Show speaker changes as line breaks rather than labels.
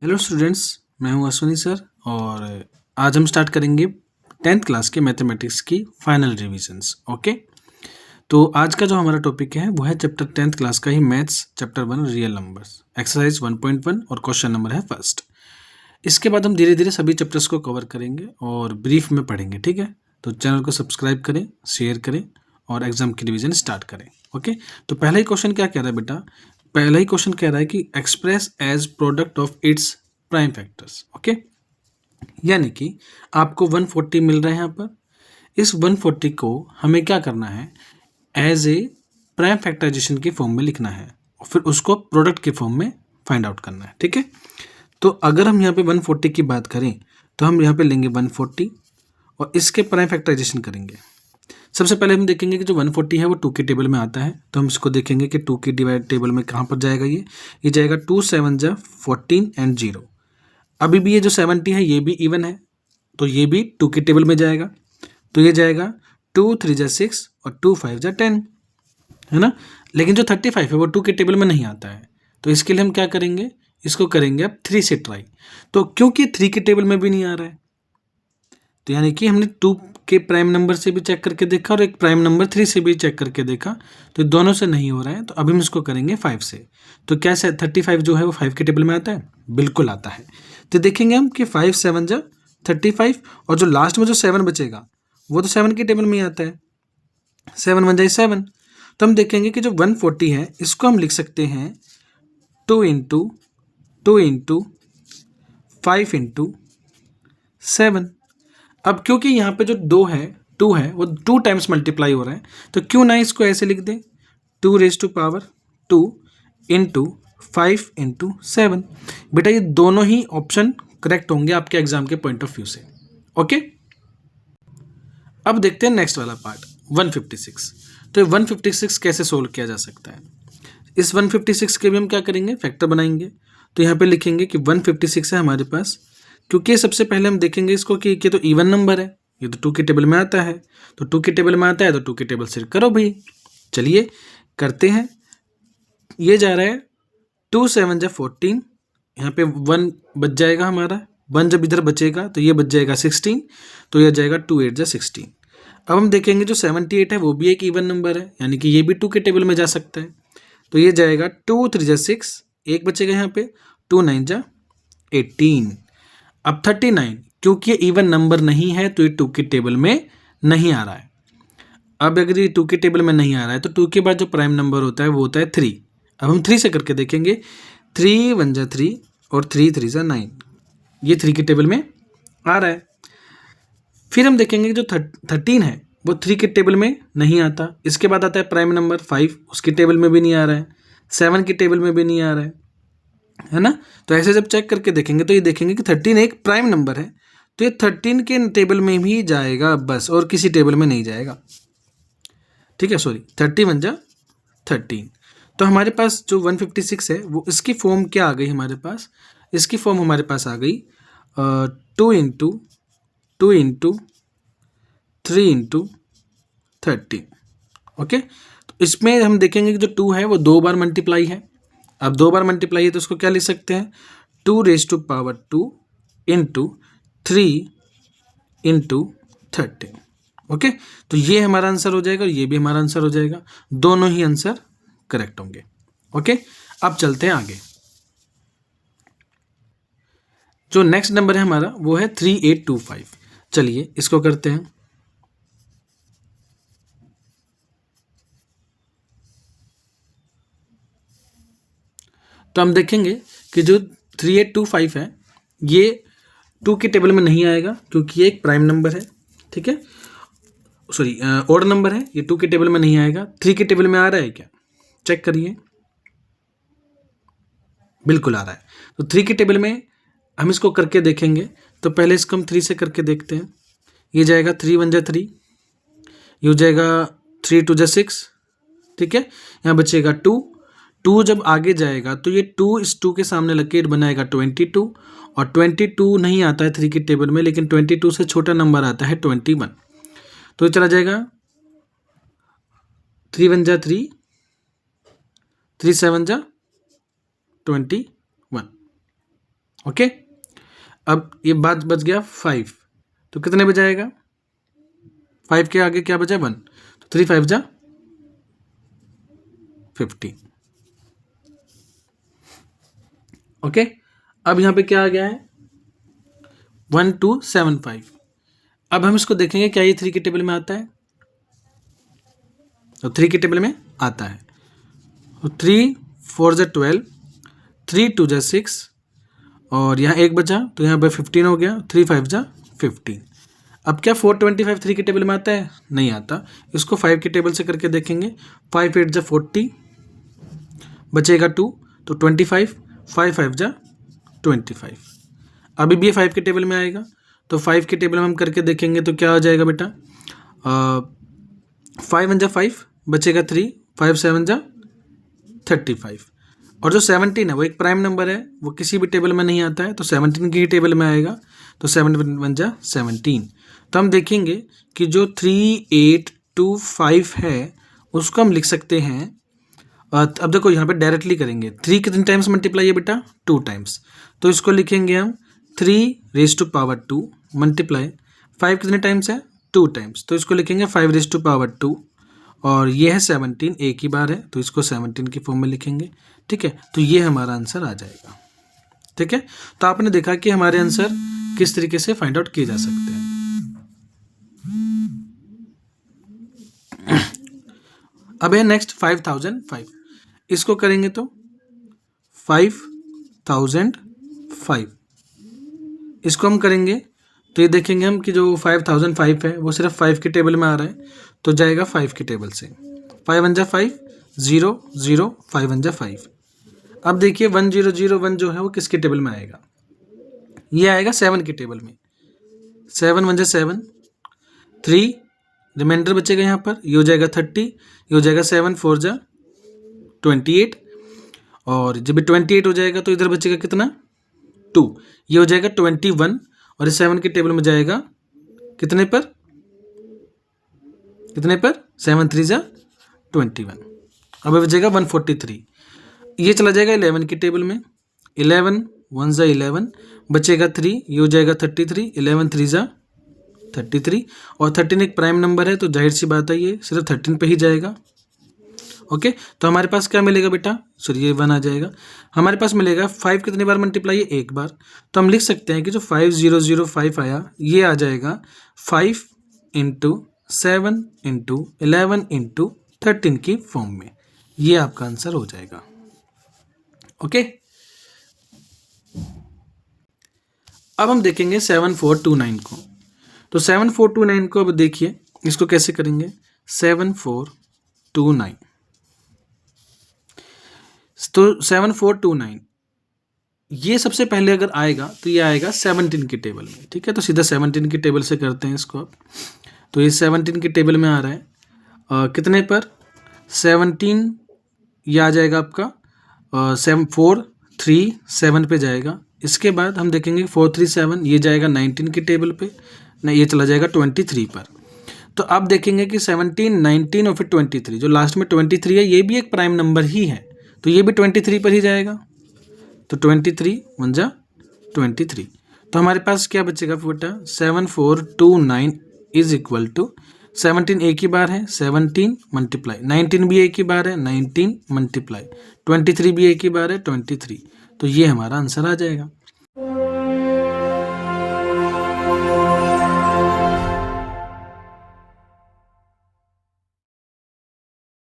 Hello students, मैं हूं Ashwini sir और आज हम स्टार्ट करेंगे 10th क्लास के मैथमेटिक्स की फाइनल रिविजन्स। ओके, तो आज का जो हमारा टॉपिक है वो है चैप्टर 10th क्लास का ही maths chapter 1 real numbers exercise 1.1 और क्वेश्चन नंबर है फर्स्ट। इसके बाद हम धीरे धीरे सभी चैप्टर्स को कवर करेंगे और ब्रीफ में पढ़ेंगे। ठीक है, तो चैनल को सब्सक्राइब करें, शेयर करें और एग्जाम की रिविजन स्टार्ट करें। ओके, तो पहला ही क्वेश्चन क्या कह रहा है बेटा? पहला ही क्वेश्चन कह रहा है कि express as product of its prime factors. Okay, यानी कि आपको 140 मिल रहे हैं यहाँ पर। इस 140 को हमें क्या करना है, एज ए प्राइम फैक्टराइजेशन की फॉर्म में लिखना है और फिर उसको प्रोडक्ट के फॉर्म में फाइंड आउट करना है। ठीक है, तो अगर हम यहाँ पे 140 की बात करें तो हम यहाँ पे लेंगे 140 और इसके प्राइम फैक्टराइजेशन करेंगे। सबसे पहले हम देखेंगे कि जो 140 है वो 2 के टेबल में आता है, तो हम इसको देखेंगे कि 2 की डिवाइड टेबल में कहाँ पर जाएगा। ये जाएगा 2 7 जा 14 एंड 0। अभी भी ये जो 70 है ये भी इवन है, तो ये भी 2 के टेबल में जाएगा। तो ये जाएगा 2 3 जा 6 और 2 5 जा 10, है ना। लेकिन जो 35 है वो 2 के टेबल में नहीं आता है, तो इसके लिए हम क्या करेंगे, इसको करेंगे अब 3 से ट्राई। तो क्योंकि 3 के टेबल में भी नहीं आ रहा है, तो यानी कि हमने 2 के प्राइम नंबर से भी चेक करके देखा और एक प्राइम नंबर 3 से भी चेक करके देखा, तो दोनों से नहीं हो रहा है। तो अभी हम इसको करेंगे 5 से। तो क्या 35 जो है वो 5 के टेबल में आता है? बिल्कुल आता है। तो देखेंगे हम कि 5 7 जा 35 और जो लास्ट में जो 7 बचेगा वो तो 7 के टेबल में ही आता है। 7 1 जा 7। तो हम देखेंगे कि जो 140 है इसको हम लिख सकते हैं 2 इंटू 5 इंटू 7। अब क्योंकि यहाँ पे जो 2 है वो 2 टाइम्स मल्टीप्लाई हो रहा है, तो क्यों ना इसको ऐसे लिख दें 2 raise to power 2 into 5 into 7। बेटा ये दोनों ही ऑप्शन करेक्ट होंगे आपके एग्जाम के पॉइंट ऑफ व्यू से। ओके, अब देखते हैं नेक्स्ट वाला पार्ट 156। तो 156 कैसे सोल्व किया जा सकता है? इस 156 के भी हम क्या करेंगे, फैक्टर बनाएंगे। तो यहाँ पे लिखेंगे कि 156 है हमारे पास, क्योंकि सबसे पहले हम देखेंगे इसको कि ये तो इवन नंबर है, ये तो 2 के टेबल में आता है। तो 2 के टेबल में आता है तो 2 के टेबल से करो भाई। चलिए करते हैं। ये जा रहा है 2 7 जा 14, यहाँ पे 1 बच जाएगा हमारा। 1 जब इधर बचेगा तो ये बच जाएगा 16, तो यह जाएगा 2 8 जा 16। अब हम देखेंगे जो 78 है वो भी एक इवन नंबर है, यानी कि ये भी 2 के टेबल में जा सकता है। तो ये जाएगा 2 3 जा 6, एक बचेगा यहाँ पे 2 9 जा 18। अब 39, क्योंकि ये इवन नंबर नहीं है तो ये 2 के टेबल में नहीं आ रहा है। अब अगर ये 2 के टेबल में नहीं आ रहा है तो 2 के बाद जो प्राइम नंबर होता है वो होता है 3। अब हम 3 से करके देखेंगे। 3 1 जा 3 और 3 3 जा 9, ये 3 के टेबल में आ रहा है। फिर हम देखेंगे जो 13 है वो 3 के टेबल में नहीं आता। इसके बाद आता है प्राइम नंबर 5, उसके टेबल में भी नहीं आ रहा है। 7 के टेबल में भी नहीं आ रहा है ना। तो ऐसे जब चेक करके देखेंगे तो ये देखेंगे कि 13 एक प्राइम नंबर है, तो ये 13 के टेबल में भी जाएगा बस, और किसी टेबल में नहीं जाएगा। ठीक है, सॉरी 31 जा 13। तो हमारे पास जो 156 है वो इसकी फॉर्म क्या आ गई हमारे पास? इसकी फॉर्म हमारे पास आ गई 2 इंटू 3 इंटू 13। ओके, तो इसमें हम देखेंगे कि जो 2 है वो 2 बार मल्टीप्लाई है। अब 2 बार मल्टीप्लाई है तो उसको क्या लिख सकते हैं, 2 raise to power 2 into 3 into 13। Okay, तो ये हमारा आंसर हो जाएगा और ये भी हमारा आंसर हो जाएगा, दोनों ही आंसर करेक्ट होंगे। ओके, अब चलते हैं आगे। जो नेक्स्ट नंबर है हमारा वो है 3825। चलिए इसको करते हैं। तो हम देखेंगे कि जो 3825 है ये 2 के टेबल में नहीं आएगा, क्योंकि ये एक प्राइम नंबर है। ठीक है, सॉरी ऑड नंबर है, ये 2 के टेबल में नहीं आएगा। 3 के टेबल में आ रहा है क्या, चेक करिए, बिल्कुल आ रहा है। तो 3 के टेबल में हम इसको करके देखेंगे। तो पहले इसको हम 3 से करके देखते हैं। ये जाएगा 3 1 जा 3, ये हो जाएगा 3 2 जा 6। ठीक है, यहाँ बचेगा 2 जब आगे जाएगा तो ये 2 इस 2 के सामने लग के बनाएगा 22, और 22 नहीं आता है 3 के टेबल में, लेकिन 22 से छोटा नंबर आता है 21। तो ये चला जाएगा 3 1 जा 3, 3 7 जा 21। ओके, अब ये बात बच गया 5, तो कितने बजाएगा? 5 के आगे क्या बचा? 1, तो 3 5 जा 50। ओके, अब यहाँ पे क्या आ गया है? 1 2 7 5। अब हम इसको देखेंगे क्या ये 3 के टेबल में आता है, तो 3 के टेबल में आता है। तो 3 4 जा 12, 3 2 जा 6, और यहाँ 1 बचा तो यहाँ पे 15 हो गया, 3 5 जा 15। अब क्या 425 3 के टेबल में आता है? नहीं आता। इसको 5 के टेबल से करके देखेंगे। 5 8 जा 40, बचेगा 2, तो 25, 5 5 जा 25। अभी भी ये 5 के टेबल में आएगा, तो 5 के टेबल में हम करके देखेंगे तो क्या हो जाएगा बेटा? 5 1 जा 5, बचेगा 3, 5 7 जा 35। और जो 17 है वो एक प्राइम नंबर है, वो किसी भी टेबल में नहीं आता है, तो 17 की ही टेबल में आएगा, तो 7 1 जा 17। तो हम देखेंगे कि जो 3 8 2 5 है उसको हम लिख सकते हैं। अब देखो यहाँ पे डायरेक्टली करेंगे। 3 कितने टाइम्स मल्टीप्लाई है बेटा? 2 टाइम्स, तो इसको लिखेंगे हम 3 रेज टू पावर 2 मल्टीप्लाई 5 कितने टाइम्स है? 2 टाइम्स, तो इसको लिखेंगे 5 रेज टू पावर 2, और ये है 17 एक ही बार है, तो इसको 17 की फॉर्म में लिखेंगे। ठीक है, तो ये हमारा आंसर आ जाएगा। ठीक है, तो आपने देखा कि हमारे आंसर किस तरीके से फाइंड आउट किए जा सकते हैं। अब है नेक्स्ट 5005। इसको करेंगे तो 5005 इसको हम करेंगे तो ये देखेंगे हम कि जो 5005 है वो सिर्फ 5 के टेबल में आ रहा है, तो जाएगा 5 के टेबल से। 5 1 जा 5 0 0 5 1 जा 5। अब देखिए 1 0 0 1 जो है वो किसके टेबल में आएगा? ये आएगा 7 के टेबल में। 7 1 जा 7, 3 रिमाइंडर बचेगा यहाँ पर, ये हो जाएगा 30, ये हो जाएगा 7 4 जा 28, और जब 28 हो जाएगा तो इधर बचेगा कितना? 2, ये हो जाएगा 21, और इस 7 के टेबल में जाएगा कितने पर? 7 3 जा 21। अब बचेगा 143, ये चला जाएगा 11 के टेबल में। 11 1 जा 11, बचेगा 3, ये हो जाएगा 33, 11 3 जा 33, और 13 एक प्राइम नंबर है, तो जाहिर सी बात है ये सिर्फ 13 पे ही जाएगा। ओके, तो हमारे पास क्या मिलेगा बेटा? सॉरी, ये 1 आ जाएगा। हमारे पास मिलेगा 5 कितनी बार मल्टीप्लाई है? एक बार, तो हम लिख सकते हैं कि जो 5005 आया ये आ जाएगा 5 इंटू 7 इंटू 11 इंटू 13 की फॉर्म में। ये आपका आंसर हो जाएगा। ओके, अब हम देखेंगे 7429 को। तो 7429 को अब देखिए इसको कैसे करेंगे। 7429, तो 7429 ये सबसे पहले अगर आएगा तो ये आएगा 17 के टेबल में। ठीक है, तो सीधा 17 के टेबल से करते हैं इसको अब। तो ये 17 के टेबल में आ रहा है कितने पर? 17, ये आ जाएगा आपका 4 3 7 पे जाएगा। इसके बाद हम देखेंगे 4 3 7 ये जाएगा 19 के टेबल पे, नहीं ये चला जाएगा 23 पर। तो अब देखेंगे कि 17 19 और फिर 23, जो लास्ट में 23 है ये भी एक प्राइम नंबर ही है, तो ये भी 23 पर ही जाएगा। तो 23 1 जा 23, तो हमारे पास क्या बचेगा बेटा? 7429 इज इक्वल टू 17 एक ही बार है 17 मल्टीप्लाई 19 भी एक ही बार है 19 मल्टीप्लाई 23 भी एक ही बार है 23, तो ये हमारा आंसर आ जाएगा।